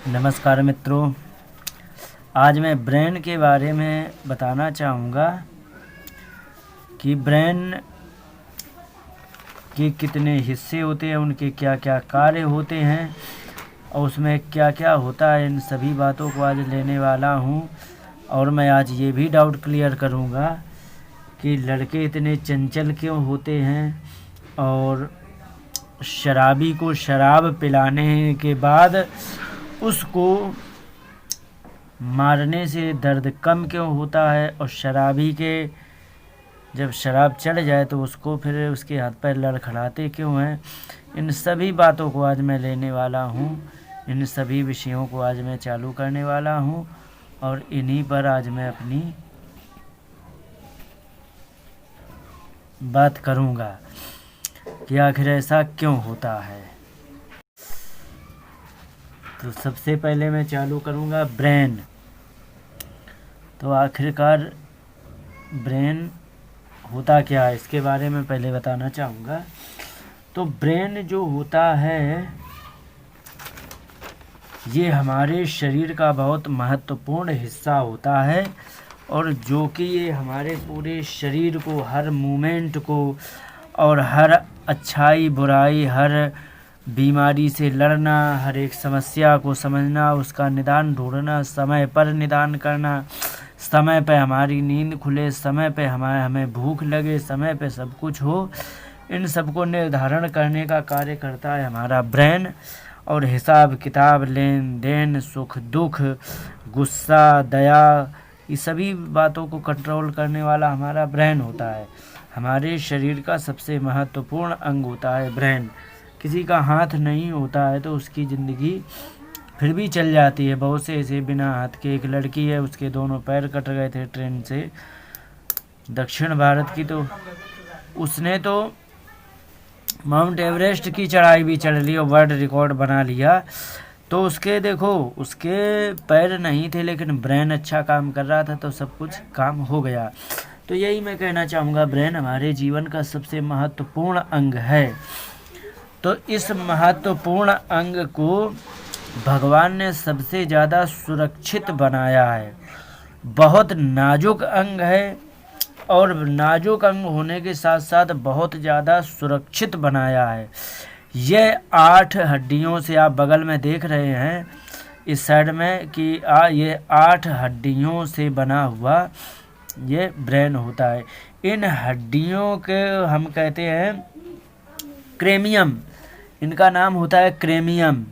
नमस्कार मित्रों, आज मैं ब्रेन के बारे में बताना चाहूँगा कि ब्रेन के कितने हिस्से होते हैं, उनके क्या क्या कार्य होते हैं और उसमें क्या क्या होता है। इन सभी बातों को आज लेने वाला हूँ। और मैं आज ये भी डाउट क्लियर करूँगा कि लड़के इतने चंचल क्यों होते हैं और शराबी को शराब पिलाने के बाद उसको मारने से दर्द कम क्यों होता है, और शराबी के जब शराब चढ़ जाए तो उसको फिर उसके हाथ पैर लड़खड़ाते क्यों हैं। इन सभी बातों को आज मैं लेने वाला हूँ। इन सभी विषयों को आज मैं चालू करने वाला हूँ और इन्हीं पर आज मैं अपनी बात करूँगा कि आखिर ऐसा क्यों होता है। तो सबसे पहले मैं चालू करूँगा ब्रेन। तो आखिरकार ब्रेन होता क्या है, इसके बारे में पहले बताना चाहूँगा। तो ब्रेन जो होता है ये हमारे शरीर का बहुत महत्वपूर्ण हिस्सा होता है, और जो कि ये हमारे पूरे शरीर को, हर मूवमेंट को और हर अच्छाई बुराई, हर बीमारी से लड़ना, हर एक समस्या को समझना, उसका निदान ढूंढना, समय पर निदान करना, समय पे हमारी नींद खुले, समय पे हमें भूख लगे, समय पे सब कुछ हो, इन सब को निर्धारण करने का कार्य करता है हमारा ब्रेन। और हिसाब किताब, लेन देन, सुख दुख, गुस्सा, दया, ये सभी बातों को कंट्रोल करने वाला हमारा ब्रेन होता है। हमारे शरीर का सबसे महत्वपूर्ण अंग होता है ब्रेन। किसी का हाथ नहीं होता है तो उसकी ज़िंदगी फिर भी चल जाती है। बहुत से ऐसे बिना हाथ के, एक लड़की है उसके दोनों पैर कट गए थे ट्रेन से, दक्षिण भारत की, तो उसने तो माउंट एवरेस्ट की चढ़ाई भी चढ़ ली और वर्ल्ड रिकॉर्ड बना लिया। तो उसके देखो, उसके पैर नहीं थे लेकिन ब्रेन अच्छा काम कर रहा था तो सब कुछ काम हो गया। तो यही मैं कहना चाहूँगा, ब्रेन हमारे जीवन का सबसे महत्वपूर्ण अंग है। तो इस महत्वपूर्ण अंग को भगवान ने सबसे ज़्यादा सुरक्षित बनाया है। बहुत नाजुक अंग है और नाजुक अंग होने के साथ साथ बहुत ज़्यादा सुरक्षित बनाया है। ये 8 हड्डियों से, आप बगल में देख रहे हैं इस साइड में कि ये 8 हड्डियों से बना हुआ ये ब्रेन होता है। इन हड्डियों के हम कहते हैं क्रेमियम, इनका नाम होता है क्रेमियम।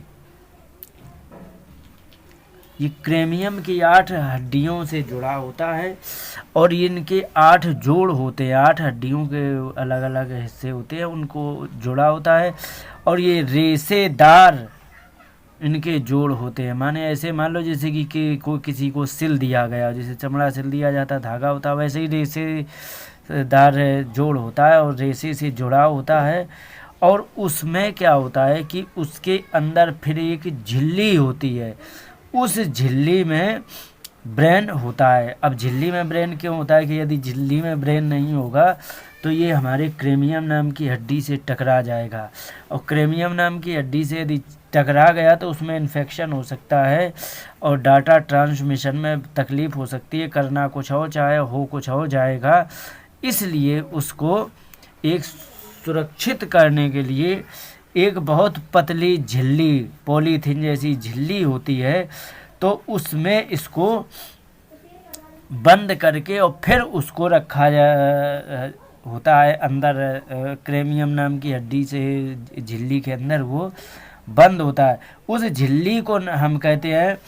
ये क्रेमियम की 8 हड्डियों से जुड़ा होता है और इनके 8 जोड़ होते हैं। 8 हड्डियों के अलग अलग हिस्से होते हैं, उनको जुड़ा होता है। और ये रेशेदार इनके जोड़ होते हैं। माने ऐसे मान लो जैसे कि कोई किसी को सिल दिया गया, जैसे चमड़ा सिल दिया जाता, धागा होता है, वैसे ही रेशेदार जोड़ होता है और रेशे से जुड़ा होता है। और उसमें क्या होता है कि उसके अंदर फिर एक झिल्ली होती है, उस झिल्ली में ब्रेन होता है। अब झिल्ली में ब्रेन क्यों होता है कि यदि झिल्ली में ब्रेन नहीं होगा तो ये हमारे क्रेमियम नाम की हड्डी से टकरा जाएगा, और क्रेमियम नाम की हड्डी से यदि टकरा गया तो उसमें इन्फेक्शन हो सकता है और डाटा ट्रांसमिशन में तकलीफ़ हो सकती है। करना कुछ हो चाहे हो कुछ हो जाएगा। इसलिए उसको एक सुरक्षित करने के लिए एक बहुत पतली झिल्ली, पॉलीथीन जैसी झिल्ली होती है, तो उसमें इसको बंद करके और फिर उसको रखा होता है अंदर। क्रेमियम नाम की हड्डी से झिल्ली के अंदर वो बंद होता है। उस झिल्ली को हम कहते हैं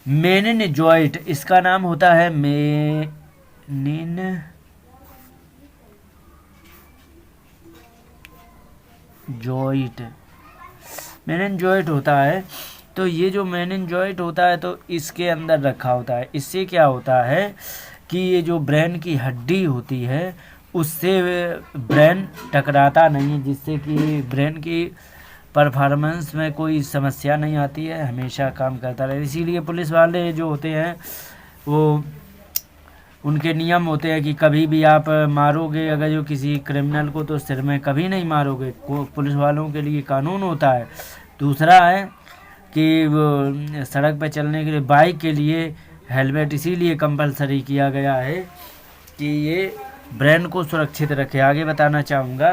मेनिनजॉइट। इसका नाम होता है मेनिनजॉइट होता है। तो ये जो मेनिनजॉइट होता है तो इसके अंदर रखा होता है। इससे क्या होता है कि ये जो ब्रेन की हड्डी होती है उससे ब्रेन टकराता नहीं, जिससे कि ब्रेन की परफॉर्मेंस में कोई समस्या नहीं आती है, हमेशा काम करता रहे। इसीलिए पुलिस वाले जो होते हैं वो, उनके नियम होते हैं कि कभी भी आप मारोगे अगर जो किसी क्रिमिनल को तो सिर में कभी नहीं मारोगे। पुलिस वालों के लिए कानून होता है। दूसरा है कि वो सड़क पर चलने के लिए बाइक के लिए हेलमेट इसीलिए कंपलसरी किया गया है कि ये ब्रेन को सुरक्षित रखे। आगे बताना चाहूँगा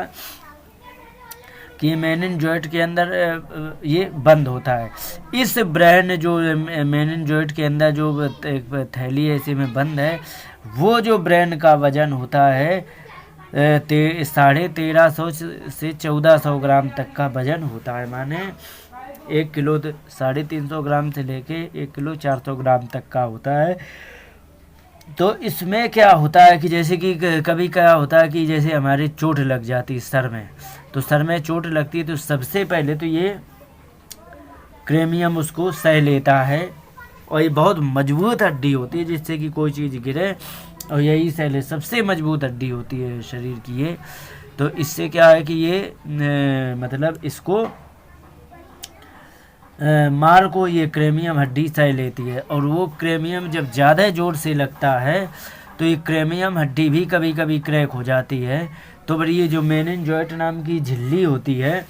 कि मेनिनजॉइट के अंदर ये बंद होता है। इस ब्रेन जो मेनिनजॉइट के अंदर जो एक थैली है इसी में बंद है, वो जो ब्रेन का वजन होता है 1350 से 1400 ग्राम तक का वजन होता है। माने 1 किलो 350 ग्राम से लेके 1 किलो 400 ग्राम तक का होता है। तो इसमें क्या होता है कि जैसे कि कभी क्या होता है कि जैसे हमारी चोट लग जाती है सर में, तो सर में चोट लगती है तो सबसे पहले तो ये क्रेमियम उसको सह लेता है, और ये बहुत मजबूत हड्डी होती है जिससे कि कोई चीज़ गिरे और यही सह ले। सबसे मजबूत हड्डी होती है शरीर की ये। तो इससे क्या है कि ये मतलब इसको मार को ये क्रेमियम हड्डी सह लेती है, और वो क्रेमियम जब ज़्यादा ज़ोर से लगता है तो ये क्रेमियम हड्डी भी कभी कभी क्रैक हो जाती है। तो फिर ये जो मेनिनजॉइट नाम की झिल्ली होती है,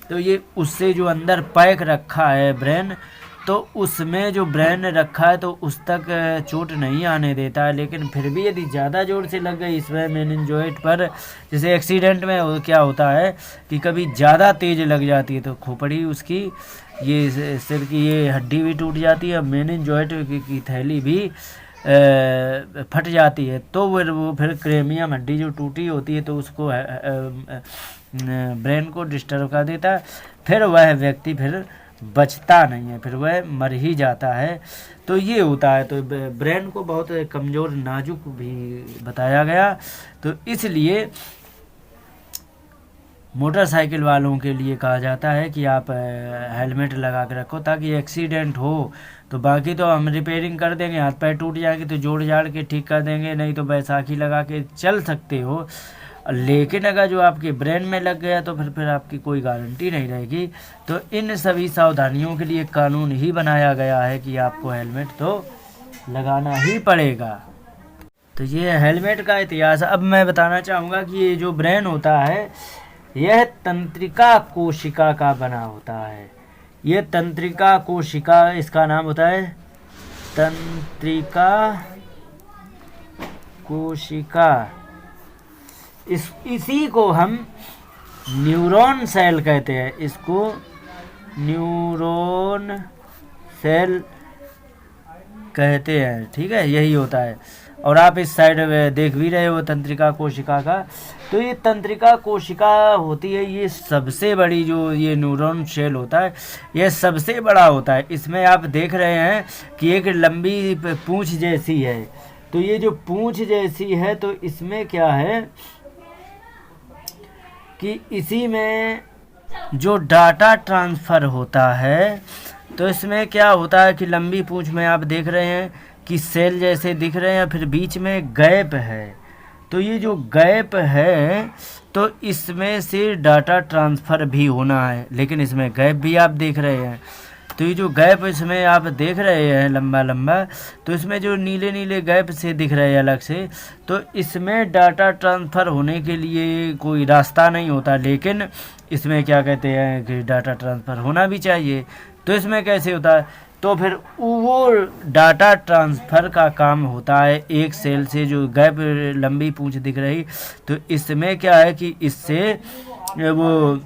तो ये उससे जो अंदर पैक रखा है ब्रेन, तो उसमें जो ब्रेन रखा है तो उस तक चोट नहीं आने देता है। लेकिन फिर भी यदि ज़्यादा ज़ोर से लग गई इसमें मेनिनजॉइट पर, जैसे एक्सीडेंट में क्या होता है कि कभी ज़्यादा तेज़ लग जाती है तो खोपड़ी उसकी ये सिर की ये हड्डी भी टूट जाती है, मेनिनजॉइट की थैली भी फट जाती है। तो वो फिर क्रेमियम हड्डी जो टूटी होती है तो उसको ब्रेन को डिस्टर्ब कर देता है, फिर वह व्यक्ति फिर बचता नहीं है, फिर वह मर ही जाता है। तो ये होता है। तो ब्रेन को बहुत कमज़ोर नाजुक भी बताया गया। तो इसलिए मोटरसाइकिल वालों के लिए कहा जाता है कि आप हेलमेट लगा के रखो ताकि एक्सीडेंट हो तो बाकी तो हम रिपेयरिंग कर देंगे, हाथ पैर टूट जाएंगे तो जोड़ जाड़ के ठीक कर देंगे, नहीं तो बैसाखी लगा के चल सकते हो। लेकिन अगर जो आपके ब्रेन में लग गया तो फिर आपकी कोई गारंटी नहीं रहेगी। तो इन सभी सावधानियों के लिए कानून ही बनाया गया है कि आपको हेलमेट तो लगाना ही पड़ेगा। तो ये हेलमेट का इतिहास। अब मैं बताना चाहूँगा कि ये जो ब्रेन होता है यह तंत्रिका कोशिका का बना होता है। ये तंत्रिका कोशिका, इसका नाम होता है तंत्रिका कोशिका। इसी को हम न्यूरॉन सेल कहते हैं। इसको न्यूरॉन सेल कहते हैं, ठीक है, यही होता है। और आप इस साइड में देख भी रहे हो तंत्रिका कोशिका का। तो ये तंत्रिका कोशिका होती है, ये सबसे बड़ी जो ये न्यूरॉन सेल होता है ये सबसे बड़ा होता है। इसमें आप देख रहे हैं कि एक लंबी पूंछ जैसी है। तो ये जो पूंछ जैसी है तो इसमें क्या है कि इसी में जो डाटा ट्रांसफ़र होता है, तो इसमें क्या होता है कि लंबी पूंछ में आप देख रहे हैं कि सेल जैसे दिख रहे हैं, फिर बीच में गैप है। तो ये जो गैप है तो इसमें से डाटा ट्रांसफ़र भी होना है, लेकिन इसमें गैप भी आप देख रहे हैं। तो ये जो गैप इसमें आप देख रहे हैं लंबा लंबा, तो इसमें जो नीले नीले गैप से दिख रहे हैं अलग से, तो इसमें डाटा ट्रांसफ़र होने के लिए कोई रास्ता नहीं होता। लेकिन इसमें क्या कहते हैं कि डाटा ट्रांसफ़र होना भी चाहिए। तो इसमें कैसे होता है, तो फिर वो डाटा ट्रांसफ़र का काम होता है एक सेल से जो गैप लंबी पूंछ दिख रही। तो इसमें क्या है कि इससे वो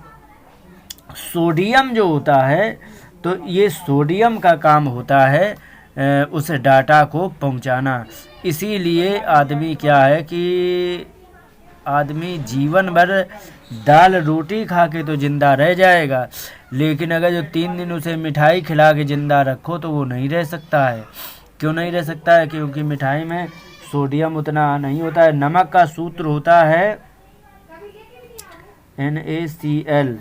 सोडियम जो होता है, तो ये सोडियम का काम होता है उस डाटा को पहुंचाना। इसीलिए आदमी क्या है कि आदमी जीवन भर दाल रोटी खा के तो ज़िंदा रह जाएगा, लेकिन अगर जो 3 दिन उसे मिठाई खिला के ज़िंदा रखो तो वो नहीं रह सकता है। क्यों नहीं रह सकता है? क्योंकि मिठाई में सोडियम उतना नहीं होता है। नमक का सूत्र होता है NaCl,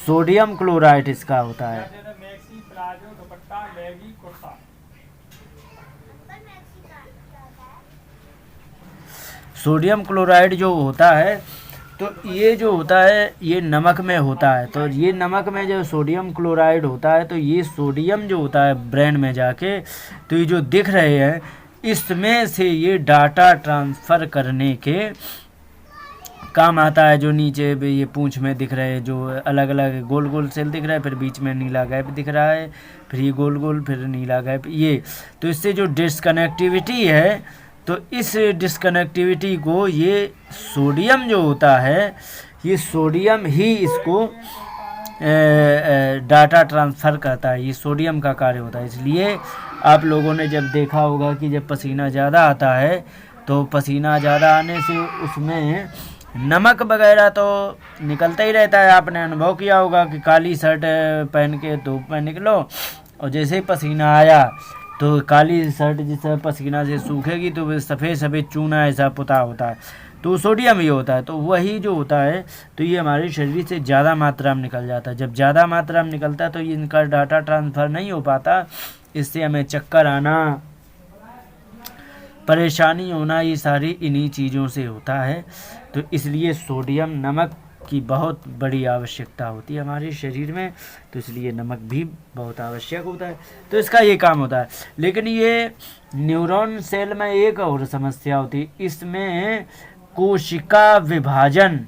सोडियम क्लोराइड इसका होता है। सोडियम क्लोराइड जो होता है, तो ये जो होता है ये नमक में होता है। तो ये नमक में जो सोडियम क्लोराइड होता है, तो ये सोडियम जो होता है ब्रेन में जाके, तो ये जो दिख रहे हैं इसमें से ये डाटा ट्रांसफ़र करने के काम आता है। जो नीचे भी ये पूंछ में दिख रहे हैं, जो अलग अलग गोल गोल सेल दिख रहा है, फिर बीच में नीला गैप दिख रहा है, फिर ये गोल गोल, फिर नीला गैप, ये तो इससे जो डिस्कनेक्टिविटी है, तो इस डिस्कनेक्टिविटी को ये सोडियम जो होता है, ये सोडियम ही इसको डाटा ट्रांसफ़र करता है। ये सोडियम का कार्य होता है। इसलिए आप लोगों ने जब देखा होगा कि जब पसीना ज़्यादा आता है, तो पसीना ज़्यादा आने से उसमें नमक वगैरह तो निकलता ही रहता है। आपने अनुभव किया होगा कि काली शर्ट पहन के धूप में निकलो, और जैसे ही पसीना आया तो काली शर्ट जिस पसीना से सूखेगी तो सफ़ेद सफ़ेद चूना ऐसा पुता होता है, तो सोडियम ही होता है। तो वही जो होता है, तो ये हमारे शरीर से ज़्यादा मात्रा में निकल जाता है। जब ज़्यादा मात्रा में निकलता है तो ये इनका डाटा ट्रांसफ़र नहीं हो पाता, इससे हमें चक्कर आना, परेशानी होना, ये सारी इन्हीं चीज़ों से होता है। तो इसलिए सोडियम, नमक की बहुत बड़ी आवश्यकता होती है हमारे शरीर में, तो इसलिए नमक भी बहुत आवश्यक होता है। तो इसका ये काम होता है। लेकिन ये न्यूरॉन सेल में एक और समस्या होती है, इसमें कोशिका विभाजन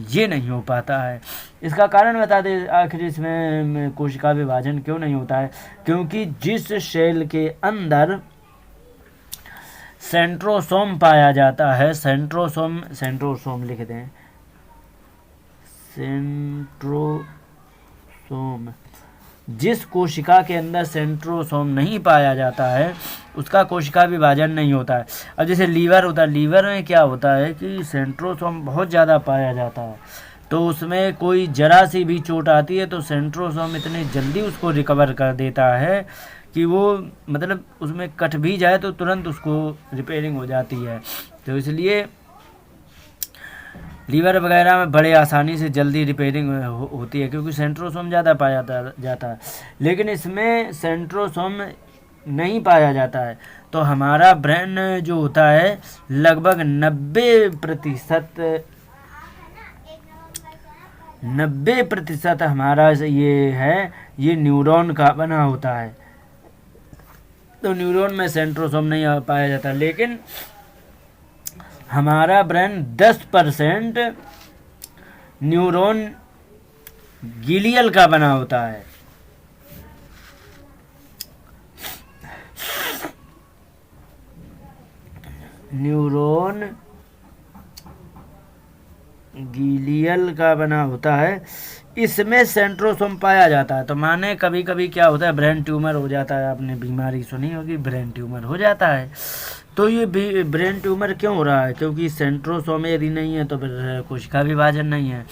ये नहीं हो पाता है। इसका कारण बता दें आखिर इसमें कोशिका विभाजन क्यों नहीं होता है। क्योंकि जिस सेल के अंदर सेंट्रोसोम पाया जाता है, सेंट्रोसोम लिख दें, सेंट्रोसोम, जिस कोशिका के अंदर सेंट्रोसोम नहीं पाया जाता है उसका कोशिका विभाजन नहीं होता है। अब जैसे लीवर होता है, लीवर में क्या होता है कि सेंट्रोसोम बहुत ज़्यादा पाया जाता है, तो उसमें कोई जरा सी भी चोट आती है तो सेंट्रोसोम इतनी जल्दी उसको रिकवर कर देता है कि वो मतलब उसमें कट भी जाए तो तुरंत उसको रिपेयरिंग हो जाती है। तो इसलिए लीवर वगैरह में बड़े आसानी से जल्दी रिपेयरिंग होती है, क्योंकि सेंट्रोसोम ज़्यादा पाया जाता है। लेकिन इसमें सेंट्रोसोम नहीं पाया जाता है, तो हमारा ब्रेन जो होता है लगभग 90% हमारा ये है, ये न्यूरॉन का बना होता है। तो न्यूरॉन में सेंट्रोसोम नहीं पाया जाता, लेकिन हमारा ब्रेन 10% न्यूरॉन गिलियल का बना होता है। न्यूरॉन गिलियल का बना होता है, इसमें सेंट्रोसोम पाया जाता है। तो माने कभी कभी क्या होता है, ब्रेन ट्यूमर हो जाता है। आपने बीमारी सुनी होगी, ब्रेन ट्यूमर हो जाता है। तो ये ब्रेन ट्यूमर क्यों हो रहा है? क्योंकि सेंट्रोसोम यदि नहीं है तो फिर कोशिका विभाजन नहीं है।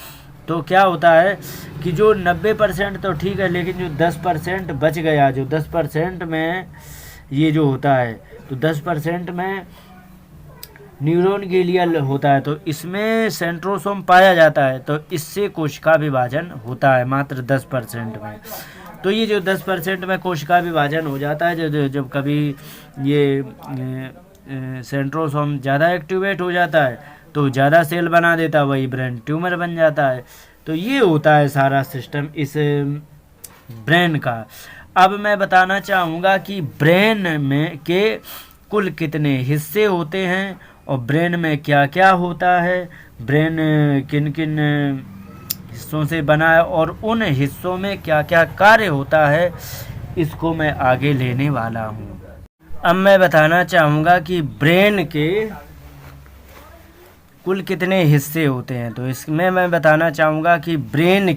तो क्या होता है कि जो 90% तो ठीक है, लेकिन जो 10% बच गया, जो 10% में ये जो होता है, तो 10% में न्यूरॉन गिलियल होता है, तो इसमें सेंट्रोसोम पाया जाता है, तो इससे कोशिका विभाजन होता है मात्र 10% में। तो ये जो 10% में कोशिका विभाजन हो जाता है, जब कभी ये सेंट्रोसोम ज़्यादा एक्टिवेट हो जाता है तो ज़्यादा सेल बना देता है, वही ब्रेन ट्यूमर बन जाता है। तो ये होता है सारा सिस्टम इस ब्रेन का। अब मैं बताना चाहूँगा कि ब्रेन में के कुल कितने हिस्से होते हैं और ब्रेन में क्या क्या होता है, ब्रेन किन किन हिस्सों से बना है और उन हिस्सों में क्या क्या कार्य होता है, इसको मैं आगे लेने वाला हूँ। अब मैं बताना चाहूँगा कि ब्रेन के कुल कितने हिस्से होते हैं। तो इसमें मैं बताना चाहूँगा कि ब्रेन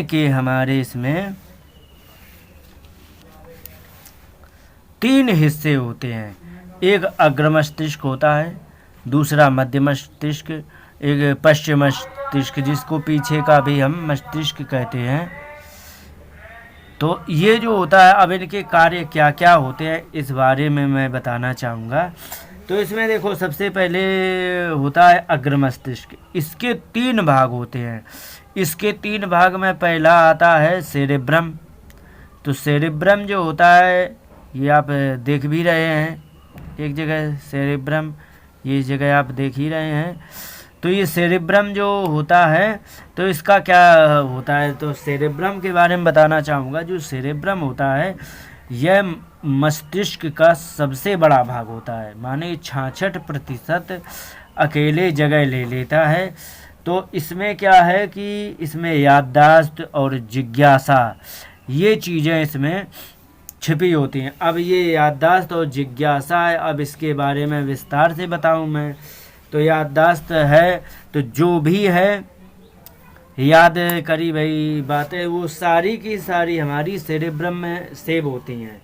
के हमारे इसमें 3 हिस्से होते हैं। एक अग्र मस्तिष्क होता है, दूसरा मध्य मस्तिष्क, एक पश्चिम मस्तिष्क जिसको पीछे का भी हम मस्तिष्क कहते हैं। तो ये जो होता है, अब इनके कार्य क्या क्या होते हैं इस बारे में मैं बताना चाहूँगा। तो इसमें देखो, सबसे पहले होता है अग्र मस्तिष्क। इसके 3 भाग होते हैं। इसके 3 भाग में पहला आता है सेरेब्रम। तो सेरेब्रम जो होता है, ये आप देख भी रहे हैं एक जगह, सेरेब्रम ये जगह आप देख ही रहे हैं। तो ये सेरेब्रम जो होता है, तो इसका क्या होता है, तो सेरेब्रम के बारे में बताना चाहूँगा। जो सेरेब्रम होता है, यह मस्तिष्क का सबसे बड़ा भाग होता है, माने 66% अकेले जगह ले लेता है। तो इसमें क्या है कि इसमें याददाश्त और जिज्ञासा ये चीज़ें इसमें छिपी होती हैं। अब ये याददाश्त और जिज्ञासा है, अब इसके बारे में विस्तार से बताऊं मैं। तो याददाश्त है तो जो भी है याद करी भाई बातें वो सारी की सारी हमारी सेरेब्रम में सेव होती हैं।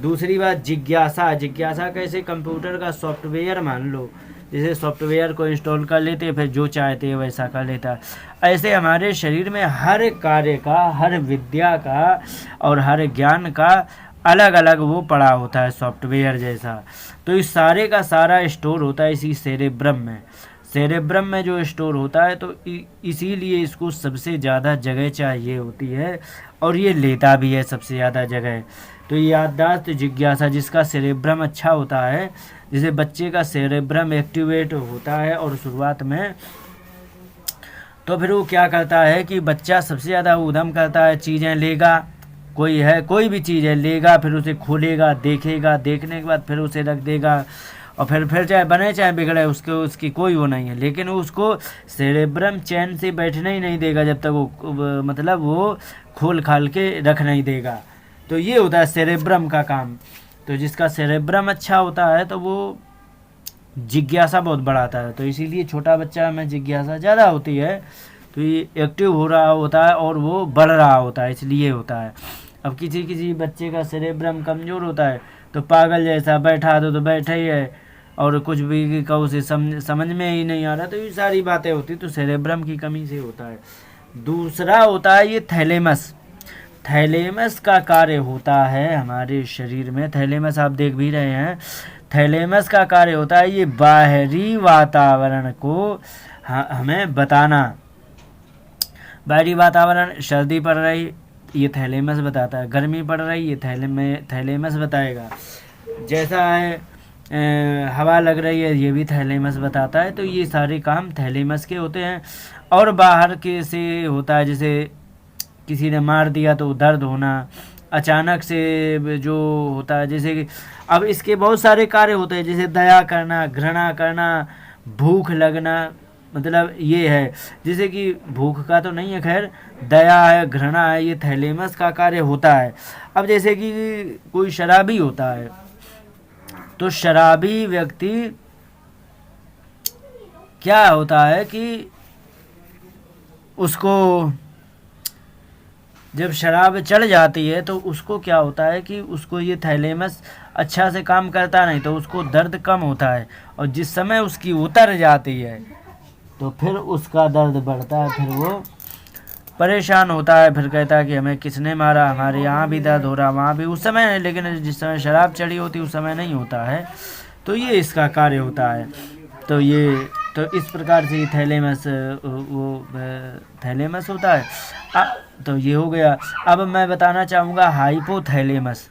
दूसरी बात जिज्ञासा, जिज्ञासा कैसे, कंप्यूटर का सॉफ्टवेयर मान लो, जैसे सॉफ्टवेयर को इंस्टॉल कर लेते फिर जो चाहते हैं वैसा कर लेता है, ऐसे हमारे शरीर में हर कार्य का, हर विद्या का और हर ज्ञान का अलग अलग वो पड़ा होता है सॉफ्टवेयर जैसा। तो इस सारे का सारा स्टोर होता है इसी सेरेब्रम में। सेरेब्रम में जो स्टोर होता है तो इसीलिए इसको सबसे ज़्यादा जगह चाहिए होती है और ये लेता भी है सबसे ज़्यादा जगह। तो याददाश्त जिज्ञासा जिसका सेरेब्रम अच्छा होता है, जैसे बच्चे का सेरेब्रम एक्टिवेट होता है और शुरुआत में तो फिर वो क्या करता है कि बच्चा सबसे ज़्यादा उद्यम करता है, चीज़ें लेगा, कोई भी चीज़ है लेगा, फिर उसे खोलेगा, देखेगा, देखने के बाद फिर उसे रख देगा और फिर चाहे बने चाहे बिगड़े उसकी कोई वो नहीं है, लेकिन उसको सेरेब्रम चैन से बैठने ही नहीं देगा जब तक वो मतलब वो खोल खाल के रख नहीं देगा। तो ये होता है सेरेब्रम का काम। तो जिसका सेरेब्रम अच्छा होता है तो वो जिज्ञासा बहुत बढ़ाता है। तो इसीलिए छोटा बच्चा में जिज्ञासा ज़्यादा होती है, तो ये एक्टिव हो रहा होता है और वो बढ़ रहा होता है, इसलिए होता है। अब किसी बच्चे का सेरेब्रम कमज़ोर होता है तो पागल जैसा बैठा दो तो बैठा ही है और कुछ भी का उसे समझ में ही नहीं आ रहा, तो ये सारी बातें होती तो सेरेब्रम की कमी से होता है। दूसरा होता है ये थैलेमस। थैलेमस का कार्य होता है हमारे शरीर में, थैलेमस आप देख भी रहे हैं, थैलेमस का कार्य होता है ये बाहरी वातावरण को हमें बताना। बाहरी वातावरण, सर्दी पड़ रही ये थैलेमस बताता है, गर्मी पड़ रही ये थैलेमस बताएगा, जैसा है हवा लग रही है ये भी थैलेमस बताता है। तो ये सारे काम थैलेमस के होते हैं। और बाहर के से होता है, जैसे किसी ने मार दिया तो दर्द होना, अचानक से जो होता है, जैसे कि अब इसके बहुत सारे कार्य होते हैं, जैसे दया करना, घृणा करना, भूख लगना, मतलब ये है। जैसे कि भूख का तो नहीं है, खैर दया है, घृणा है, ये थैलेमस का कार्य होता है। अब जैसे कि कोई शराबी होता है तो शराबी व्यक्ति क्या होता है कि उसको जब शराब चढ़ जाती है तो उसको क्या होता है कि उसको ये थैलेमस अच्छा से काम करता नहीं, तो उसको दर्द कम होता है, और जिस समय उसकी उतर जाती है तो फिर उसका दर्द बढ़ता है, फिर वो परेशान होता है, फिर कहता है कि हमें किसने मारा, हमारे यहाँ भी दर्द हो रहा, वहाँ भी, उस समय नहीं, लेकिन जिस समय शराब चढ़ी होती उस समय नहीं होता है। तो ये इसका कार्य होता है। तो इस प्रकार से थैलेमस होता है। तो ये हो गया। अब मैं बताना चाहूँगा हाइपोथैलेमस,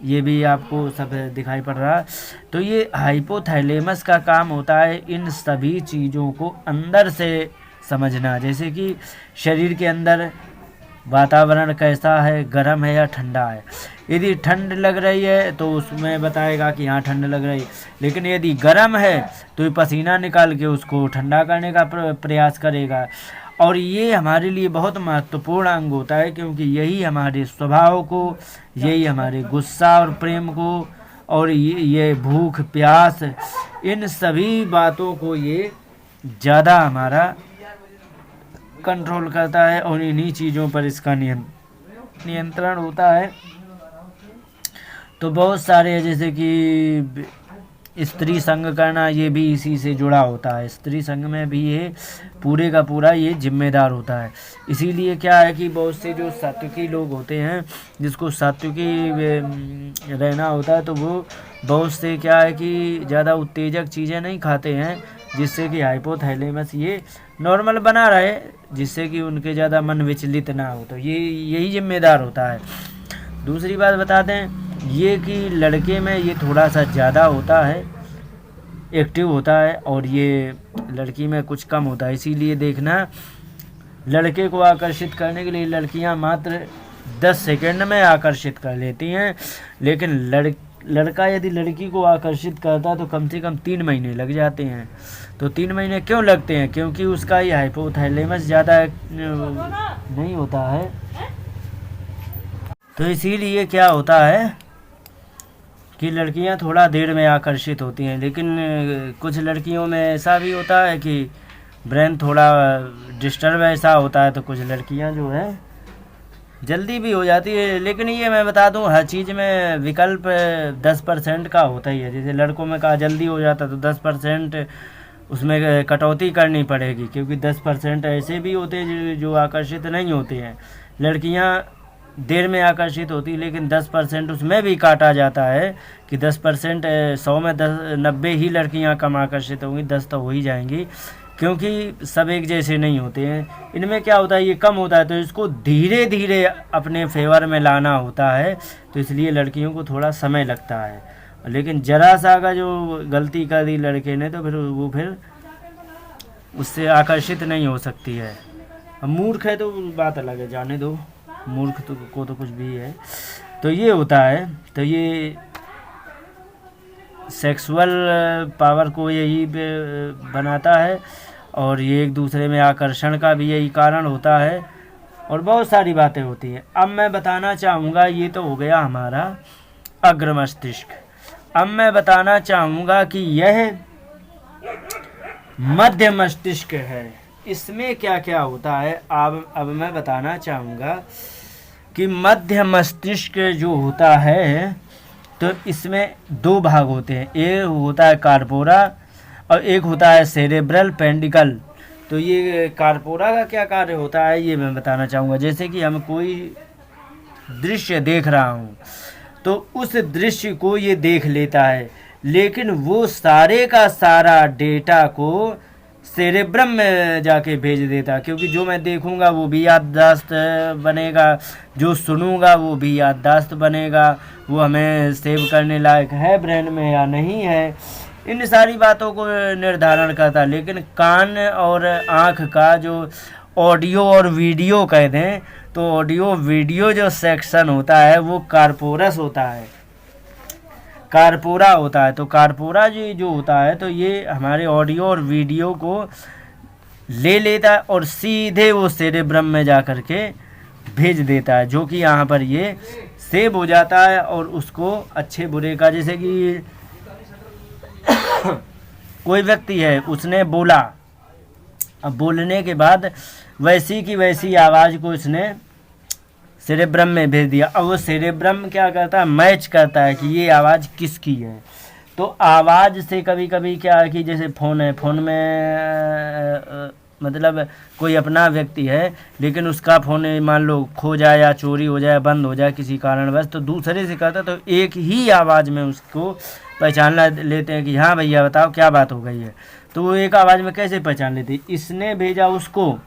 ये भी आपको सब दिखाई पड़ रहा है। तो ये हाइपोथैलेमस का काम होता है इन सभी चीज़ों को अंदर से समझना, जैसे कि शरीर के अंदर वातावरण कैसा है, गर्म है या ठंडा है। यदि ठंड लग रही है तो उसमें बताएगा कि यहाँ ठंड लग रही है, लेकिन यदि गर्म है तो पसीना निकाल के उसको ठंडा करने का प्रयास करेगा। और ये हमारे लिए बहुत महत्वपूर्ण अंग होता है, क्योंकि यही हमारे स्वभाव को, यही हमारे गुस्सा और प्रेम को, और ये भूख प्यास, इन सभी बातों को ये ज़्यादा हमारा कंट्रोल करता है और इन्हीं चीज़ों पर इसका नियंत्रण होता है। तो बहुत सारे जैसे कि स्त्री संग करना, ये भी इसी से जुड़ा होता है। स्त्री संग में भी ये पूरे का पूरा ये जिम्मेदार होता है। इसीलिए क्या है कि बहुत से जो सात्विकी लोग होते हैं, जिसको सात्विकी रहना होता है, तो वो बहुत से क्या है कि ज़्यादा उत्तेजक चीज़ें नहीं खाते हैं, जिससे कि हाइपोथैलेमस ये नॉर्मल बना रहे, जिससे कि उनके ज़्यादा मन विचलित ना हो। तो यही जिम्मेदार होता है। दूसरी बात बता दें ये कि लड़के में ये थोड़ा सा ज़्यादा होता है, एक्टिव होता है, और ये लड़की में कुछ कम होता है। इसीलिए देखना, लड़के को आकर्षित करने के लिए लड़कियां मात्र 10 सेकंड में आकर्षित कर लेती हैं, लेकिन लड़का यदि लड़की को आकर्षित करता तो कम से कम 3 महीने लग जाते हैं। तो 3 महीने क्यों लगते हैं? क्योंकि उसका ये हाइपोथैलेमस ज़्यादा नहीं होता है। तो इसीलिए क्या होता है कि लड़कियां थोड़ा देर में आकर्षित होती हैं। लेकिन कुछ लड़कियों में ऐसा भी होता है कि ब्रेन थोड़ा डिस्टर्ब ऐसा होता है, तो कुछ लड़कियां जो है जल्दी भी हो जाती है। लेकिन ये मैं बता दूं, हर चीज़ में विकल्प 10% का होता ही है। जैसे लड़कों में कहा जल्दी हो जाता तो 10% उसमें कटौती करनी पड़ेगी, क्योंकि 10% ऐसे भी होते हैं जो आकर्षित नहीं होते हैं। लड़कियां देर में आकर्षित होती, लेकिन 10% उसमें भी काटा जाता है कि 10% 100 में 90 ही लड़कियां कम आकर्षित होंगी, 10 तो हो ही जाएंगी, क्योंकि सब एक जैसे नहीं होते हैं। इनमें क्या होता है, ये कम होता है, तो इसको धीरे धीरे अपने फेवर में लाना होता है। तो इसलिए लड़कियों को थोड़ा समय लगता है। लेकिन जरा सा का जो गलती कर दी लड़के ने, तो फिर उससे आकर्षित नहीं हो सकती है। अब मूर्ख है तो बात अलग है, जाने दो, मूर्ख को तो कुछ भी है। तो ये होता है। तो ये सेक्सुअल पावर को यही बनाता है, और ये एक दूसरे में आकर्षण का भी यही कारण होता है, और बहुत सारी बातें होती हैं। अब मैं बताना चाहूँगा, ये तो हो गया हमारा अग्र मस्तिष्क। अब मैं बताना चाहूँगा कि यह मध्य मस्तिष्क है। इसमें क्या क्या होता है अब मैं बताना चाहूँगा कि मध्य मस्तिष्क जो होता है, तो इसमें 2 भाग होते हैं। एक होता है कार्पोरा और एक होता है सेरेब्रल पेंडिकल। तो ये कार्पोरा का क्या कार्य होता है ये मैं बताना चाहूँगा। जैसे कि हम कोई दृश्य देख रहा हूँ, तो उस दृश्य को ये देख लेता है, लेकिन वो सारे का सारा डेटा को सेरेब्रम में जाके भेज देता, क्योंकि जो मैं देखूंगा वो भी याददाश्त बनेगा, जो सुनूंगा वो भी याददाश्त बनेगा, वो हमें सेव करने लायक है ब्रेन में या नहीं है, इन सारी बातों को निर्धारण करता। लेकिन कान और आँख का जो ऑडियो और वीडियो कह दें, तो ऑडियो वीडियो जो सेक्शन होता है वो कार्पोरस होता है, कार्पोरा होता है। तो कार्पोरा जो होता है, तो ये हमारे ऑडियो और वीडियो को ले लेता है और सीधे वो सेरेब्रम में जा कर के भेज देता है, जो कि यहाँ पर ये सेव हो जाता है। और उसको अच्छे बुरे का, जैसे कि कोई व्यक्ति है, उसने बोला, अब बोलने के बाद वैसी की वैसी आवाज़ को इसने सेरेब्रम में भेज दिया। अब वो सेरेब्रम क्या करता है, मैच करता है कि ये आवाज़ किसकी है। तो आवाज़ से कभी कभी क्या है कि जैसे फ़ोन है, फ़ोन में मतलब कोई अपना व्यक्ति है, लेकिन उसका फ़ोन मान लो खो जाए या चोरी हो जाए, बंद हो जाए किसी कारणवश, तो दूसरे से करता, तो एक ही आवाज़ में उसको पहचान लेते हैं कि हाँ भैया बताओ क्या बात हो गई है। तो वो एक आवाज़ में कैसे पहचान लेते, इसने भेजा उसको,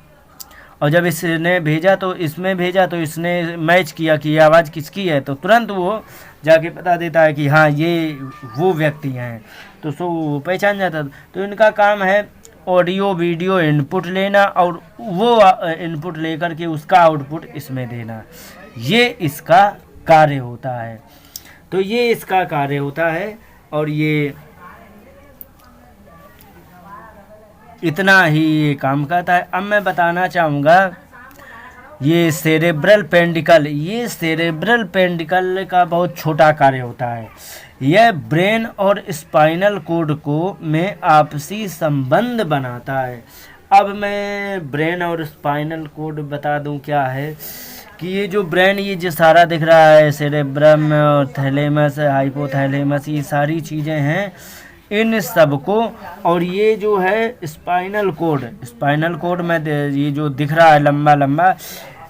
और जब इसने भेजा तो इसमें भेजा, तो इसने मैच किया कि ये आवाज़ किसकी है, तो तुरंत वो जाके बता देता है कि हाँ ये वो व्यक्ति हैं, तो सो पहचान जाता। तो इनका काम है ऑडियो वीडियो इनपुट लेना और वो इनपुट लेकर के उसका आउटपुट इसमें देना, ये इसका कार्य होता है। तो ये इसका कार्य होता है, और ये इतना ही ये काम करता है। अब मैं बताना चाहूँगा ये सेरेब्रल पेंडिकल, ये सेरेब्रल पेंडिकल का बहुत छोटा कार्य होता है। यह ब्रेन और स्पाइनल कोड को में आपसी संबंध बनाता है। अब मैं ब्रेन और स्पाइनल कोड बता दूं क्या है, कि ये जो ब्रेन, ये जो सारा दिख रहा है, सेरेब्रम और थैलेमस, हाइपोथैलेमस, ये सारी चीज़ें हैं इन सब को। और ये जो है स्पाइनल कोड, स्पाइनल कोड में ये जो दिख रहा है लंबा लंबा,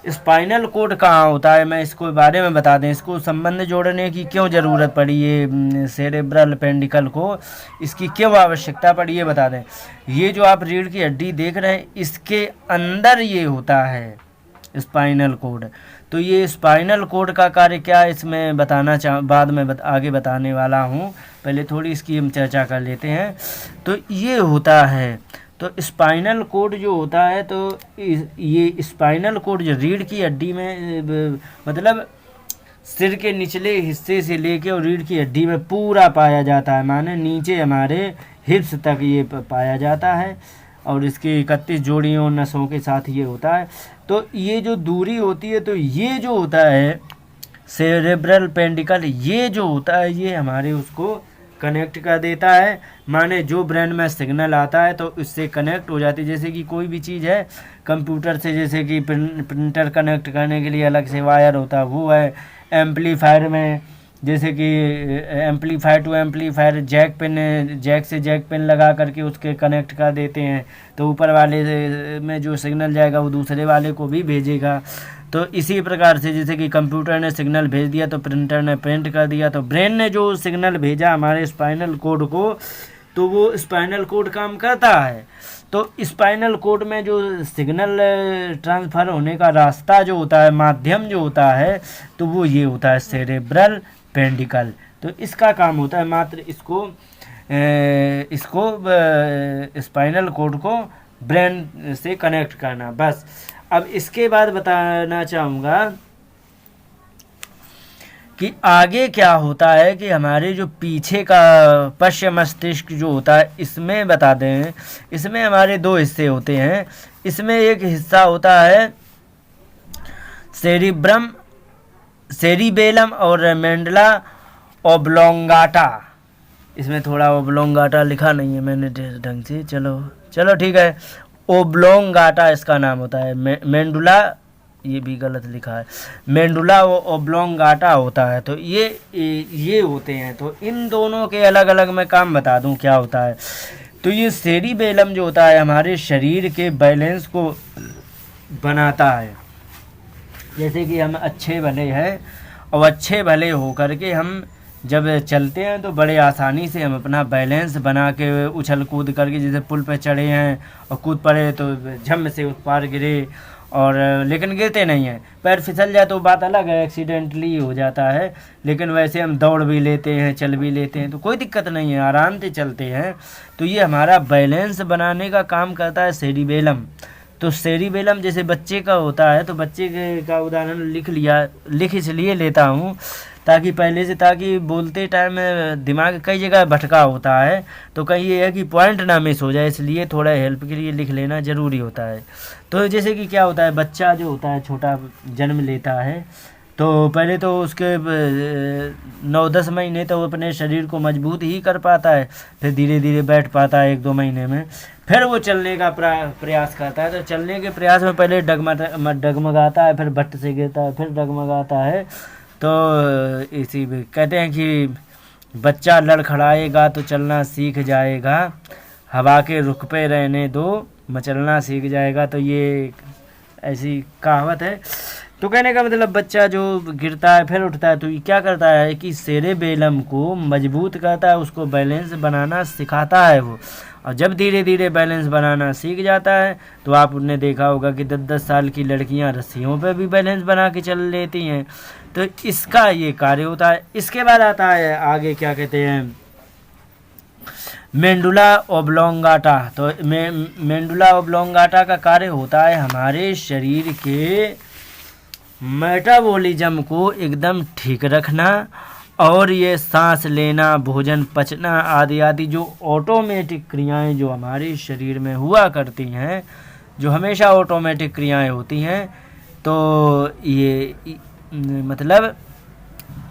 स्पाइनल कोड कहाँ होता है, मैं इसको बारे में बता दें। इसको संबंध जोड़ने की क्यों ज़रूरत पड़ी, ये सेरेब्रल पेंडिकल को इसकी क्यों आवश्यकता पड़ी, ये बता दें। ये जो आप रीढ़ की हड्डी देख रहे हैं, इसके अंदर ये होता है स्पाइनल कोड। तो ये स्पाइनल कोड का कार्य क्या है, इसमें बताना बाद में आगे बताने वाला हूँ, पहले थोड़ी इसकी हम चर्चा कर लेते हैं। तो ये होता है, तो स्पाइनल कोड जो होता है, तो ये स्पाइनल कोड जो रीढ़ की हड्डी में मतलब सिर के निचले हिस्से से लेके और रीढ़ की हड्डी में पूरा पाया जाता है, माने नीचे हमारे हिप्स तक ये पाया जाता है। और इसकी 31 जोड़ियों नसों के साथ ये होता है। तो ये जो दूरी होती है, तो ये जो होता है सेरेब्रल पेंडिकल, ये जो होता है ये हमारे उसको कनेक्ट कर देता है, माने जो ब्रेन में सिग्नल आता है तो इससे कनेक्ट हो जाती है। जैसे कि कोई भी चीज़ है कंप्यूटर से, जैसे कि प्रिंटर कनेक्ट करने के लिए अलग से वायर होता है, वो है। एम्पलीफायर में जैसे कि एम्पलीफायर टू एम्पलीफायर जैक से जैक पिन लगा करके उसके कनेक्ट कर देते हैं, तो ऊपर वाले में जो सिग्नल जाएगा वो दूसरे वाले को भी भेजेगा। तो इसी प्रकार से जैसे कि कंप्यूटर ने सिग्नल भेज दिया तो प्रिंटर ने प्रिंट कर दिया, तो ब्रेन ने जो सिग्नल भेजा हमारे स्पाइनल कोड को, तो वो स्पाइनल कोड काम करता है। तो स्पाइनल कोड में जो सिग्नल ट्रांसफ़र होने का रास्ता जो होता है, माध्यम जो होता है, तो वो ये होता है सेरेब्रल पेंडिकल। तो इसका काम होता है मात्र इसको स्पाइनल कोड को ब्रेन से कनेक्ट करना, बस। अब इसके बाद बताना चाहूँगा कि आगे क्या होता है कि हमारे जो पीछे का पश्च मस्तिष्क जो होता है, इसमें बता दें, इसमें हमारे 2 हिस्से होते हैं। इसमें एक हिस्सा होता है सेरिबेलम और मेंडुला ओब्लोंगाटा। इसमें थोड़ा ओब्लोंगाटा लिखा नहीं है मैंने ढंग से, चलो ठीक है, ओब्लोंगाटा इसका नाम होता है। मेंडुला ये भी गलत लिखा है, मेंडुला ओब्लोंगाटा होता है। तो ये होते हैं। तो इन दोनों के अलग अलग मैं काम बता दूं क्या होता है। तो ये सेरिबेलम जो होता है हमारे शरीर के बैलेंस को बनाता है। जैसे कि हम अच्छे भले हैं और अच्छे भले हो करके हम जब चलते हैं तो बड़े आसानी से हम अपना बैलेंस बना के उछल कूद करके, जैसे पुल पे चढ़े हैं और कूद पड़े तो झम से उस पार गिरे, और लेकिन गिरते नहीं हैं। पैर फिसल जाए तो बात अलग है, एक्सीडेंटली हो जाता है, लेकिन वैसे हम दौड़ भी लेते हैं, चल भी लेते हैं, तो कोई दिक्कत नहीं है, आराम से चलते हैं। तो ये हमारा बैलेंस बनाने का काम करता है सेरिबेलम। तो सेरिबेलम जैसे बच्चे का होता है, तो बच्चे का उदाहरण लिख इसलिए लेता हूँ ताकि बोलते टाइम दिमाग कई जगह भटका होता है, तो कहीं ये है कि पॉइंट ना मिस हो जाए, इसलिए थोड़ा हेल्प के लिए लिख लेना ज़रूरी होता है। तो जैसे कि क्या होता है, बच्चा जो होता है छोटा जन्म लेता है, तो पहले तो उसके 9-10 महीने तो अपने शरीर को मजबूत ही कर पाता है, फिर धीरे धीरे बैठ पाता है 1-2 महीने में, फिर वो चलने का प्रयास करता है। तो चलने के प्रयास में पहले डगमगाता है, फिर भट्ट से गिरता है, फिर डगमगाता है। तो इसी में कहते हैं कि बच्चा लड़खड़ाएगा तो चलना सीख जाएगा, हवा के रुख पे रहने दो मचलना सीख जाएगा। तो ये ऐसी कहावत है। तो कहने का मतलब बच्चा जो गिरता है फिर उठता है, तो ये क्या करता है कि सेरेबेलम को मजबूत करता है, उसको बैलेंस बनाना सिखाता है वो। और जब धीरे धीरे बैलेंस बनाना सीख जाता है, तो आपने देखा होगा कि 10-10 साल की लड़कियां रस्सियों पे भी बैलेंस बना के चल लेती हैं। तो इसका ये कार्य होता है। इसके बाद आता है आगे क्या कहते हैं, मेंडुला ओब्लोंगाटा। तो मेंडुला ओब्लोंगाटा का कार्य होता है हमारे शरीर के मेटाबॉलिज्म को एकदम ठीक रखना, और ये सांस लेना, भोजन पचना आदि आदि जो ऑटोमेटिक क्रियाएं जो हमारे शरीर में हुआ करती हैं, जो हमेशा ऑटोमेटिक क्रियाएं होती हैं, तो ये मतलब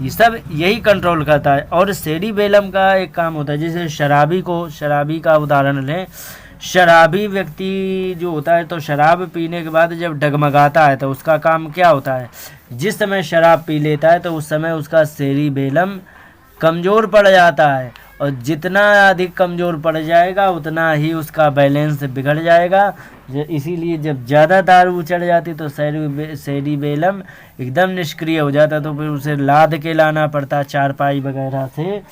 ये सब यही कंट्रोल करता है। और सेरिबेलम का एक काम होता है, जैसे शराबी का उदाहरण लें। शराबी व्यक्ति जो होता है, तो शराब पीने के बाद जब डगमगाता है तो उसका काम क्या होता है, जिस समय शराब पी लेता है तो उस समय उसका सेरिबेलम कमज़ोर पड़ जाता है, और जितना अधिक कमज़ोर पड़ जाएगा उतना ही उसका बैलेंस बिगड़ जाएगा। इसीलिए जब ज़्यादा दारू चढ़ जाती तो सेरिबेलम एकदम निष्क्रिय हो जाता, तो फिर उसे लाद के लाना पड़ता चारपाई वगैरह से,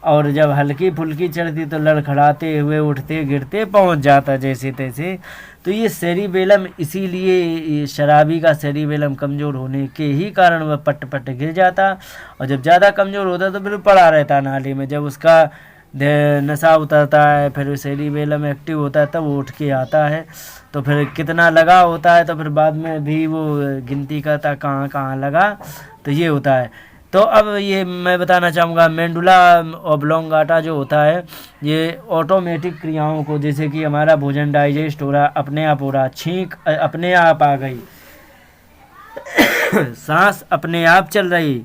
और जब हल्की फुल्की चढ़ती तो लड़खड़ाते हुए उठते गिरते पहुंच जाता जैसे तैसे। तो ये सेरिबेलम, इसीलिए शराबी का सेरिबेलम कमज़ोर होने के ही कारण वह पट गिर जाता, और जब ज़्यादा कमज़ोर होता तो फिर पड़ा रहता नाली में। जब उसका नशा उतरता है, फिर सेरिबेलम एक्टिव होता है, तब वो उठ के आता है। तो फिर कितना लगा होता है, तो फिर बाद में भी वो गिनती करता कहाँ कहाँ लगा। तो ये होता है। तो अब ये मैं बताना चाहूँगा मेडुला ऑब्लोंगाटा जो होता है ये ऑटोमेटिक क्रियाओं को, जैसे कि हमारा भोजन डाइजेस्ट हो रहा, अपने आप हो रहा, छींक अपने आप आ गई, सांस अपने आप चल रही,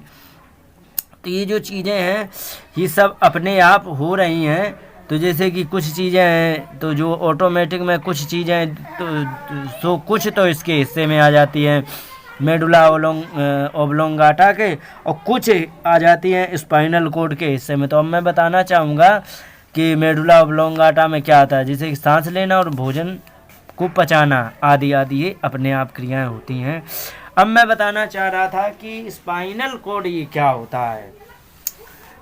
तो ये जो चीज़ें हैं ये सब अपने आप हो रही हैं। तो जैसे कि कुछ चीज़ें हैं तो जो ऑटोमेटिक में कुछ चीज़ें तो कुछ तो इसके हिस्से में आ जाती हैं मेडुला ओब्लोंगाटा के, और कुछ आ जाती हैं स्पाइनल कॉर्ड के हिस्से में। तो अब मैं बताना चाहूँगा कि मेडुला ओब्लोंगाटा में क्या आता है, जैसे कि सांस लेना और भोजन को पचाना आदि आदि ये अपने आप क्रियाएं होती हैं। अब मैं बताना चाह रहा था कि स्पाइनल कॉर्ड ये क्या होता है।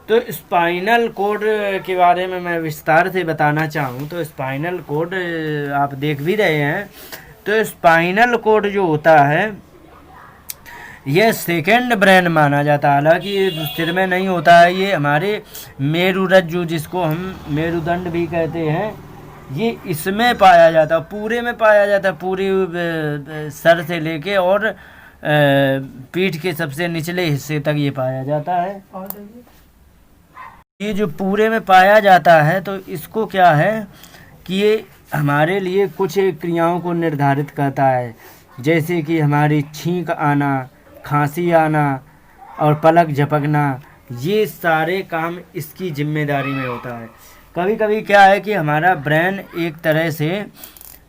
तो स्पाइनल कॉर्ड के बारे में मैं विस्तार से बताना चाहूँ तो स्पाइनल कॉर्ड आप देख भी रहे हैं। तो स्पाइनल कॉर्ड जो होता है यह सेकेंड ब्रेन माना जाता है, हालांकि ये सिर में नहीं होता है, ये हमारे मेरुरज्जु जिसको हम मेरुदंड भी कहते हैं ये इसमें पाया जाता है, पूरे में पाया जाता है, पूरे सर से लेके और पीठ के सबसे निचले हिस्से तक ये पाया जाता है। ये जो पूरे में पाया जाता है तो इसको क्या है कि ये हमारे लिए कुछ क्रियाओं को निर्धारित करता है, जैसे कि हमारी छींक आना, खांसी आना और पलक झपकना, ये सारे काम इसकी जिम्मेदारी में होता है। कभी कभी क्या है कि हमारा ब्रेन एक तरह से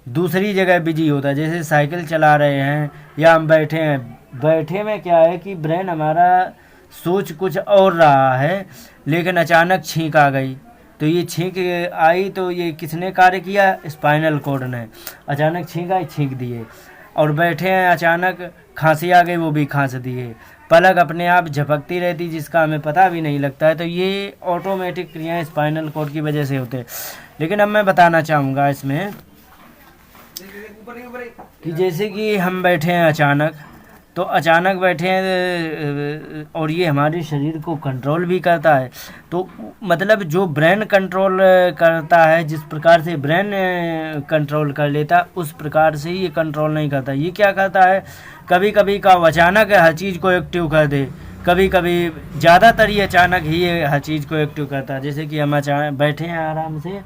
दूसरी जगह बिजी होता है, जैसे साइकिल चला रहे हैं या हम बैठे हैं, बैठे में क्या है कि ब्रेन हमारा सोच कुछ और रहा है, लेकिन अचानक छींक आ गई, तो ये छींक आई तो ये किसने कार्य किया, स्पाइनल कॉर्ड ने। अचानक छींक आई, छींक दिए, और बैठे हैं अचानक खांसी आ गई, वो भी खांस दिए, पलक अपने आप झपकती रहती जिसका हमें पता भी नहीं लगता है। तो ये ऑटोमेटिक क्रियाएं स्पाइनल कॉर्ड की वजह से होते हैं। लेकिन अब मैं बताना चाहूँगा इसमें कि जैसे कि हम बैठे हैं अचानक, तो अचानक बैठे हैं और ये हमारे शरीर को कंट्रोल भी करता है। तो मतलब जो ब्रेन कंट्रोल करता है, जिस प्रकार से ब्रेन कंट्रोल कर लेता उस प्रकार से ये कंट्रोल नहीं करता। ये क्या करता है, कभी कभी का अचानक हर चीज़ को एक्टिव कर दे, कभी कभी ज़्यादातर ये अचानक ही ये हर चीज़ को एक्टिव करता है। जैसे कि हम अचानक बैठे हैं आराम से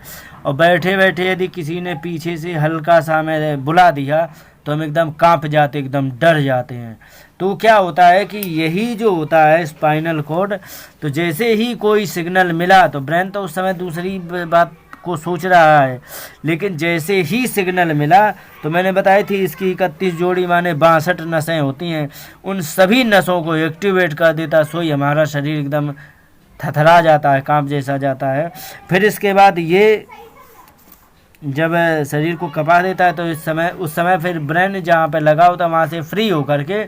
और बैठे बैठे यदि किसी ने पीछे से हल्का सा हमें बुला दिया तो हम एकदम कांप जाते, एकदम डर जाते हैं। तो क्या होता है कि यही जो होता है स्पाइनल कॉर्ड, तो जैसे ही कोई सिग्नल मिला तो ब्रेन तो उस समय दूसरी बात को सोच रहा है, लेकिन जैसे ही सिग्नल मिला तो मैंने बताई थी इसकी 31 जोड़ी माने 62 नसें होती हैं, उन सभी नसों को एक्टिवेट कर देता, सोई हमारा शरीर एकदम थरथरा जाता है, कांप जैसा जाता है। फिर इसके बाद ये जब शरीर को कपा देता है तो उस समय फिर ब्रेन जहाँ पे लगा होता है वहाँ से फ्री होकर के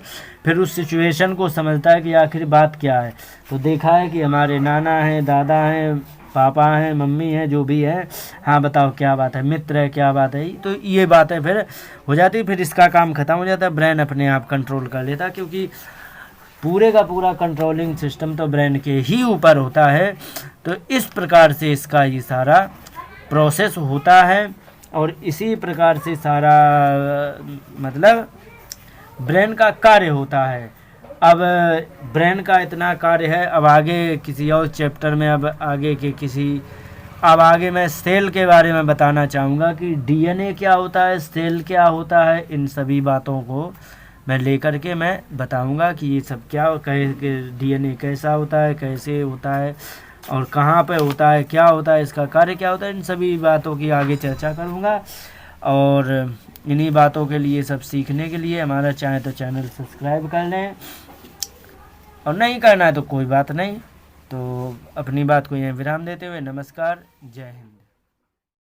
फिर उस सिचुएशन को समझता है कि आखिर बात क्या है। तो देखा है कि हमारे नाना हैं, दादा हैं, पापा हैं, मम्मी हैं, जो भी है, हाँ बताओ क्या बात है, मित्र है क्या बात है, तो ये बातें फिर हो जाती, फिर इसका काम ख़त्म हो जाता है, ब्रेन अपने आप कंट्रोल कर लेता, क्योंकि पूरे का पूरा कंट्रोलिंग सिस्टम तो ब्रेन के ही ऊपर होता है। तो इस प्रकार से इसका ये सारा प्रोसेस होता है और इसी प्रकार से सारा मतलब ब्रेन का कार्य होता है। अब ब्रेन का इतना कार्य है, अब आगे किसी और चैप्टर में अब आगे मैं सेल के बारे में बताना चाहूँगा कि डीएनए क्या होता है, सेल क्या होता है, इन सभी बातों को मैं लेकर के मैं बताऊँगा कि ये सब क्या डीएनए कैसा होता है, कैसे होता है और कहाँ पे होता है, क्या होता है, इसका कार्य क्या होता है, इन सभी बातों की आगे चर्चा करूँगा। और इन्हीं बातों के लिए सब सीखने के लिए हमारा चाहे तो चैनल सब्सक्राइब कर लें, और नहीं करना है तो कोई बात नहीं। तो अपनी बात को यहीं विराम देते हुए नमस्कार, जय हिंद।